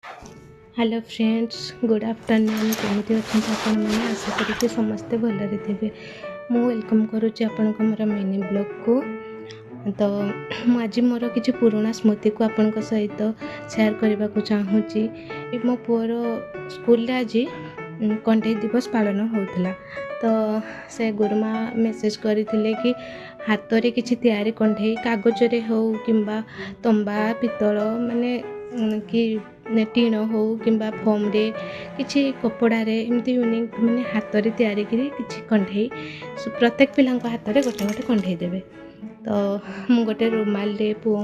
Hello friends, good afternoon. केମିତି ଅଛନ୍ତି ଆପଣମାନେ? ଆଶା କରୁଛି ସମସ୍ତେ ଭଲରେ ଥିବେ। ମୁଁ ୱେଲକମ୍ କରୁଛି ଆପଣଙ୍କ ମୋର ମିନି ବ୍ଲଗ୍କୁ। ତ ମୁଁ ଆଜି ମୋର କିଛି ପୁରୁଣା ସ୍ମୃତିକୁ ଆପଣଙ୍କ ସହିତ ସେୟାର କରିବାକୁ ଚାହୁଁଛି। ମୋ ପୁଅର ସ୍କୁଲରେ ଆଜି କଣ୍ଢେଇ ଦିବସ ପାଳନ ହେଉଥିଲା। ତ ସେ ଗୁରୁମା ମେସେଜ୍ କରିଥିଲେ କି ହାତରେ କିଛି ତିଆରି କଣ୍ଢେଇ, କାଗଜରେ ହେଉ କିମ୍ବା ତମ୍ବା ପିତ୍ତଳ ମାନେ କି ଟିଣ ହେଉ କିମ୍ବା ଫୋମ୍ରେ କିଛି କପଡ଼ାରେ ଏମିତି ୟୁନିକ୍ ମାନେ ହାତରେ ତିଆରି କରି କିଛି କଣ୍ଢେଇ ପ୍ରତ୍ୟେକ ପିଲାଙ୍କ ହାତରେ ଗୋଟେ ଗୋଟେ କଣ୍ଢେଇ ଦେବେ। ତ ମୁଁ ଗୋଟେ ରୁମାଲରେ ପୁଅ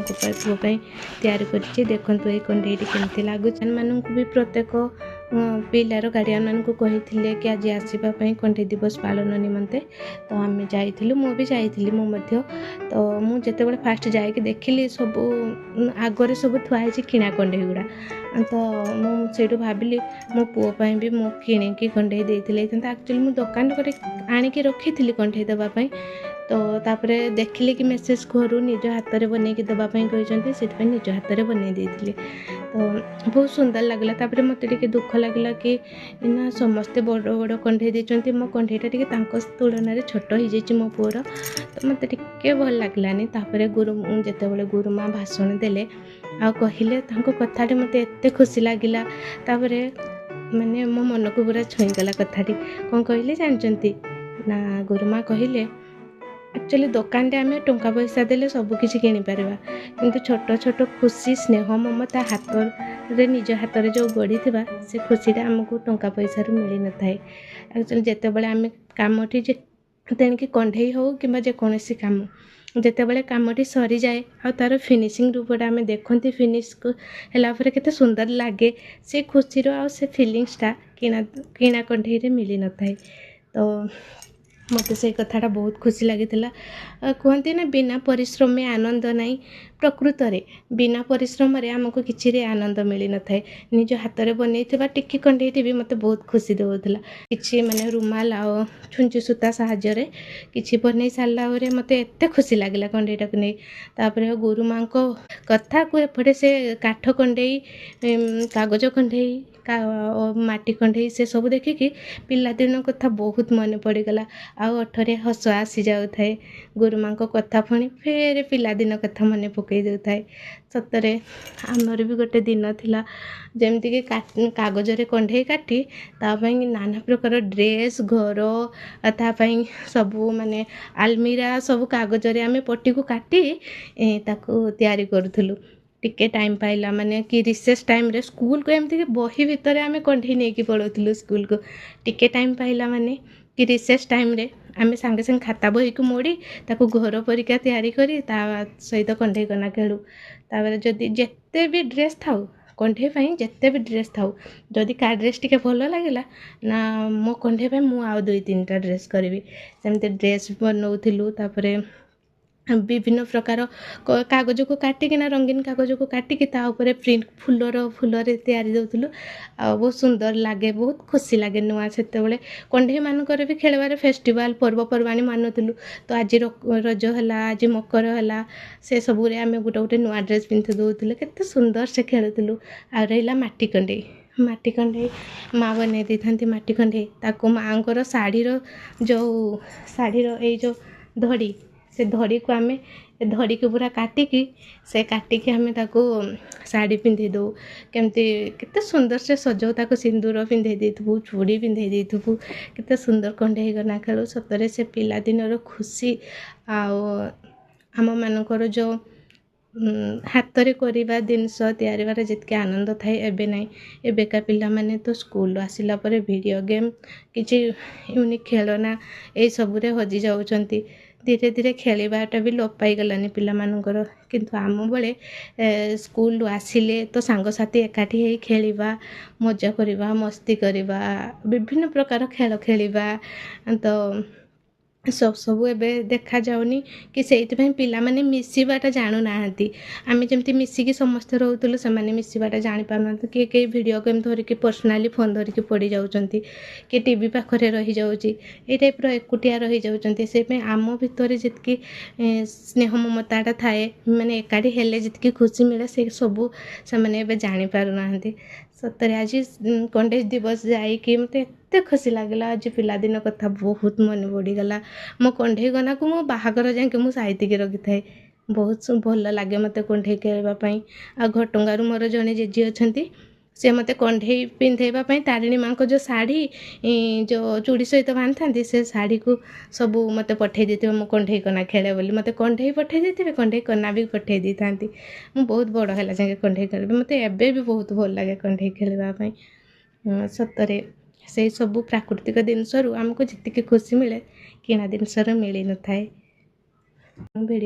ପାଇଁ ତିଆରି କରିଛି। ଦେଖନ୍ତୁ ଏଇ କଣ୍ଢେଇଟି କେମିତି ଲାଗୁଛି। ମାନଙ୍କୁ ବି ପ୍ରତ୍ୟେକ ପିଲାର ଗାର୍ଡ଼ିଆନମାନଙ୍କୁ କହିଥିଲେ କି ଆଜି ଆସିବା ପାଇଁ କଣ୍ଢେଇ ଦିବସ ପାଳନ ନିମନ୍ତେ। ତ ଆମେ ଯାଇଥିଲୁ, ମୁଁ ବି ଯାଇଥିଲି ମୁଁ ମଧ୍ୟ। ତ ମୁଁ ଯେତେବେଳେ ଫାଷ୍ଟ ଯାଇକି ଦେଖିଲି ସବୁ ଆଗରେ ସବୁ ଥୁଆ ହେଇଛି କିଣା କଣ୍ଢେଇ ଗୁଡ଼ା। ତ ମୁଁ ସେଇଠୁ ଭାବିଲି ମୋ ପୁଅ ପାଇଁ ବି ମୁଁ କିଣିକି କଣ୍ଢେଇ ଦେଇଥିଲି ହେଇଥାନ୍ତା। ଆକ୍ଚୁଆଲି ମୁଁ ଦୋକାନରେ ଗୋଟେ ଆଣିକି ରଖିଥିଲି କଣ୍ଢେଇ ଦେବା ପାଇଁ। ତ ତାପରେ ଦେଖିଲି କି ମେସେଜ୍ ଘରୁ ନିଜ ହାତରେ ବନେଇକି ଦେବା ପାଇଁ କହିଛନ୍ତି, ସେଥିପାଇଁ ନିଜ ହାତରେ ବନେଇ ଦେଇଥିଲି। ତ ବହୁତ ସୁନ୍ଦର ଲାଗିଲା। ତାପରେ ମୋତେ ଟିକେ ଦୁଃଖ ଲାଗିଲା କି ନା ସମସ୍ତେ ବଡ଼ ବଡ଼ କଣ୍ଢେଇ ଦେଇଛନ୍ତି, ମୋ କଣ୍ଢେଇଟା ଟିକେ ତାଙ୍କ ତୁଳନାରେ ଛୋଟ ହେଇଯାଇଛି ମୋ ପୁଅର। ତ ମୋତେ ଟିକେ ଭଲ ଲାଗିଲାନି। ତାପରେ ଯେତେବେଳେ ଗୁରୁମା ଭାଷଣ ଦେଲେ ଆଉ କହିଲେ, ତାଙ୍କ କଥାଟି ମୋତେ ଏତେ ଖୁସି ଲାଗିଲା। ତାପରେ ମାନେ ମୋ ମନକୁ ପୁରା ଛୁଇଁଗଲା କଥାଟି। କ'ଣ କହିଲେ ଜାଣିଛନ୍ତି ନା? ଗୁରୁମା କହିଲେ ଆକ୍ଚୁଆଲି ଦୋକାନରେ ଆମେ ଟଙ୍କା ପଇସା ଦେଲେ ସବୁ କିଛି କିଣିପାରିବା, କିନ୍ତୁ ଛୋଟ ଛୋଟ ଖୁସି, ସ୍ନେହ, ମମତା ହାତରେ ନିଜ ହାତରେ ଯେଉଁ ଗଢ଼ିଥିବା ସେ ଖୁସିଟା ଆମକୁ ଟଙ୍କା ପଇସାରୁ ମିଳିନଥାଏ। ଆକ୍ଚୁଆଲି ଯେତେବେଳେ ଆମେ କାମଟି ତେଣିକି କଣ୍ଢେଇ ହେଉ କିମ୍ବା ଯେକୌଣସି କାମ, ଯେତେବେଳେ କାମଟି ସରିଯାଏ ଆଉ ତା'ର ଫିନିସିଂ ରୂପଟା ଆମେ ଦେଖନ୍ତି, ଫିନିସ୍ ହେଲା ପରେ କେତେ ସୁନ୍ଦର ଲାଗେ, ସେ ଖୁସିର ଆଉ ସେ ଫିଲିଙ୍ଗସଟା କିଣା କଣ୍ଢେଇରେ ମିଳିନଥାଏ। ତ ମୋତେ ସେଇ କଥାଟା ବହୁତ ଖୁସି ଲାଗିଥିଲା। କୁହନ୍ତି ନା ବିନା ପରିଶ୍ରମେ ଆନନ୍ଦ ନାହିଁ। ପ୍ରକୃତରେ ବିନା ପରିଶ୍ରମରେ ଆମକୁ କିଛିରେ ଆନନ୍ଦ ମିଳିନଥାଏ। ନିଜ ହାତରେ ବନେଇଥିବା ଟିକି କଣ୍ଢେଇଟି ବି ମୋତେ ବହୁତ ଖୁସି ଦେଉଥିଲା। କିଛି ମାନେ ରୁମାଲ ଆଉ ଛୁଞ୍ଚି ସୂତା ସାହାଯ୍ୟରେ କିଛି ବନେଇ ସାରିଲା ପରେ ମୋତେ ଏତେ ଖୁସି ଲାଗିଲା କଣ୍ଢେଇଟାକୁ ନେଇ। ତାପରେ ଗୁରୁମାଙ୍କ କଥାକୁ ଏପଟେ ସେ କାଠ କଣ୍ଢେଇ, କାଗଜ କଣ୍ଢେଇ, ମାଟି କଣ୍ଢେଇ ସେସବୁ ଦେଖିକି ପିଲାଦିନ କଥା ବହୁତ ମନେ ପଡ଼ିଗଲା। ଆଉ ଓଠରେ ହସ ଆସିଯାଉଥାଏ। ଗୁରୁମାଙ୍କ କଥା ପୁଣି ଫେରେ ପିଲାଦିନ କଥା ମନେ ପକାଇ ଦେଉଥାଏ। ସତରେ ଆମର ବି ଗୋଟେ ଦିନ ଥିଲା, ଯେମିତିକି କାଗଜରେ କଣ୍ଢେଇ କାଟି ତା ପାଇଁ ନାନା ପ୍ରକାର ଡ୍ରେସ୍, ଘର, ତା ପାଇଁ ସବୁ ମାନେ ଆଲମିରା ସବୁ କାଗଜରେ ଆମେ ପଟିକୁ କାଟି ତାକୁ ତିଆରି କରୁଥିଲୁ। ଟିକେ ଟାଇମ୍ ପାଇଲା ମାନେ କି ରିସେସ୍ ଟାଇମ୍ରେ ସ୍କୁଲକୁ ଏମିତିକି ବହି ଭିତରେ ଆମେ କଣ୍ଢେଇ ନେଇକି ପଳାଉଥିଲୁ ସ୍କୁଲକୁ। ଟିକେ ଟାଇମ୍ ପାଇଲା ମାନେ କି ରିସେସ୍ ଟାଇମ୍ରେ ଆମେ ସାଙ୍ଗେ ସାଙ୍ଗେ ଖାତା ବହିକୁ ମୋଡ଼ି ତାକୁ ଘର ପରିକା ତିଆରି କରି ତା ସହିତ କଣ୍ଢେଇ କନା ଖେଳୁ। ତାପରେ ଯଦି ଯେତେ ବି ଡ୍ରେସ୍ ଥାଉ, କଣ୍ଢେଇ ପାଇଁ ଯେତେ ବି ଡ୍ରେସ୍ ଥାଉ, ଯଦି କାହା ଡ୍ରେସ୍ ଟିକେ ଭଲ ଲାଗିଲା ନା ମୋ କଣ୍ଢେଇ ପାଇଁ ମୁଁ ଆଉ 2-3ଟା ଡ୍ରେସ୍ କରିବି। ସେମିତି ଡ୍ରେସ୍ ବନାଉଥିଲୁ। ତାପରେ ବିଭିନ୍ନ ପ୍ରକାର କାଗଜକୁ କାଟିକିନା, ରଙ୍ଗୀନ କାଗଜକୁ କାଟିକି ତା ଉପରେ ପ୍ରିଣ୍ଟ ଫୁଲରେ ତିଆରି ଦେଉଥିଲୁ। ଆଉ ବହୁତ ସୁନ୍ଦର ଲାଗେ, ବହୁତ ଖୁସି ଲାଗେ। ନୂଆ ସେତେବେଳେ କଣ୍ଢେଇମାନଙ୍କର ବି ଖେଳିବାରେ ଫେଷ୍ଟିଭାଲ୍ ପର୍ବପର୍ବାଣି ମାନୁଥିଲୁ। ତ ଆଜି ରଜ ହେଲା, ଆଜି ମକର ହେଲା, ସେସବୁରେ ଆମେ ଗୋଟେ ନୂଆ ଡ୍ରେସ୍ ପିନ୍ଧି ଦେଉଥିଲୁ। କେତେ ସୁନ୍ଦର ସେ ଖେଳୁଥିଲୁ। ଆଉ ରହିଲା ମାଟି କଣ୍ଢେଇ। ମାଟି କଣ୍ଢେଇ ମା ବନେଇ ଦେଇଥାନ୍ତି ମାଟି କଣ୍ଢେଇ। ତାକୁ ମାଆଙ୍କର ଶାଢ଼ୀର ଏଇ ଯେଉଁ ଧଡ଼ି, ସେ ଧଡ଼ିକୁ ଆମେ ଧଡ଼ିକୁ ପୁରା କାଟିକି ଆମେ ତାକୁ ଶାଢ଼ୀ ପିନ୍ଧେଇ ଦେଉ। କେତେ ସୁନ୍ଦର ସେ ସଜାଉ, ତାକୁ ସିନ୍ଦୁର ପିନ୍ଧେଇ ଦେଇଥିବୁ, ଚୁଡ଼ି ପିନ୍ଧେଇ ଦେଇଥିବୁ। କେତେ ସୁନ୍ଦର କଣ୍ଢେଇ ଗନା ଖେଳୁ। ସତରେ ସେ ପିଲାଦିନର ଖୁସି ଆଉ ଆମମାନଙ୍କର ଯେଉଁ ହାତରେ କରିବା ଜିନିଷ ତିଆରିବାରେ ଯେତିକି ଆନନ୍ଦ ଥାଏ ଏବେ ନାହିଁ। ଏବେକା ପିଲାମାନେ ତ ସ୍କୁଲରୁ ଆସିଲା ପରେ ଭିଡ଼ିଓ ଗେମ୍, କିଛି ୟୁନିକ୍ ଖେଳନା ଏଇସବୁରେ ହଜି ଯାଉଛନ୍ତି। ଧୀରେ ଧୀରେ ଖେଳିବାଟା ବି ଲୋପ ପାଇଗଲାନି ପିଲାମାନଙ୍କର। କିନ୍ତୁ ଆମ ବେଳେ ସ୍କୁଲରୁ ଆସିଲେ ତ ସାଙ୍ଗସାଥି ଏକାଠି ହେଇ ଖେଳିବା, ମଜା କରିବା, ମସ୍ତି କରିବା, ବିଭିନ୍ନ ପ୍ରକାର ଖେଳ ଖେଳିବା। ତ ସବୁ ଏବେ ଦେଖାଯାଉନି କି ସେଇଥିପାଇଁ ପିଲାମାନେ ମିଶିବାଟା ଜାଣୁନାହାନ୍ତି। ଆମେ ଯେମିତି ମିଶିକି ସମସ୍ତେ ରହୁଥିଲୁ ସେମାନେ ମିଶିବାଟା ଜାଣିପାରୁନାହାନ୍ତି। କିଏ କେହି ଭିଡ଼ିଓ ଗେମ୍ ଧରିକି ପର୍ସନାଲି ଫୋନ୍ ଧରିକି ପଡ଼ି ଯାଉଛନ୍ତି, କିଏ ଟିଭି ପାଖରେ ରହିଯାଉଛି, ଏଇ ଟାଇପ୍ର ଏକୁଟିଆ ରହିଯାଉଛନ୍ତି। ସେଇପାଇଁ ଆମ ଭିତରେ ଯେତିକି ସ୍ନେହ ମମତାଟା ଥାଏ, ମାନେ ଏକାଠି ହେଲେ ଯେତିକି ଖୁସି ମିଳେ ସେ ସବୁ ସେମାନେ ଏବେ ଜାଣିପାରୁନାହାନ୍ତି। ସତରେ ଆଜି କଣ୍ଢେଇ ଦିବସ ଯାଇକି ମୋତେ ଏତେ ଖୁସି ଲାଗିଲା। ଆଜି ପିଲାଦିନ କଥା ବହୁତ ମନେ ପଡ଼ିଗଲା। ମୋ କଣ୍ଢେଇ ଗନାକୁ ମୋ ବାହାଘର ଯାକେ ମୁଁ ସାଇତିକି ରଖିଥାଏ। ବହୁତ ଭଲ ଲାଗେ ମୋତେ କଣ୍ଢେଇ ଖେଳିବା ପାଇଁ। ଆଉ ଘଟଙ୍ଗାରୁ ମୋର ଜଣେ ଜେଜେ ଅଛନ୍ତି, ସେ ମୋତେ କଣ୍ଢେଇ ପିନ୍ଧେଇବା ପାଇଁ ତାରିଣୀ ମା'ଙ୍କ ଯେଉଁ ଶାଢ଼ୀ ଯେଉଁ ଚୁଡ଼ି ସହିତ ବାନ୍ଧିଥାନ୍ତି ସେ ଶାଢ଼ୀକୁ ସବୁ ମୋତେ ପଠେଇ ଦେଇଥିବେ। ମୁଁ କଣ୍ଢେଇ କନା ଖେଳେ ବୋଲି ମୋତେ କଣ୍ଢେଇ ପଠେଇ ଦେଇଥିବେ, କଣ୍ଢେଇ କନା ବି ପଠେଇ ଦେଇଥାନ୍ତି। ମୁଁ ବହୁତ ବଡ଼ ହେଲା ଯାକେ କଣ୍ଢେଇ ଖେଳିବି। ମୋତେ ଏବେ ବି ବହୁତ ଭଲ ଲାଗେ କଣ୍ଢେଇ ଖେଳିବା ପାଇଁ। ସତରେ ସେଇ ସବୁ ପ୍ରାକୃତିକ ଜିନିଷରୁ ଆମକୁ ଯେତିକି ଖୁସି ମିଳେ କିଣା ଜିନିଷରେ ମିଳିନଥାଏ। ଭିଡ଼ିଓ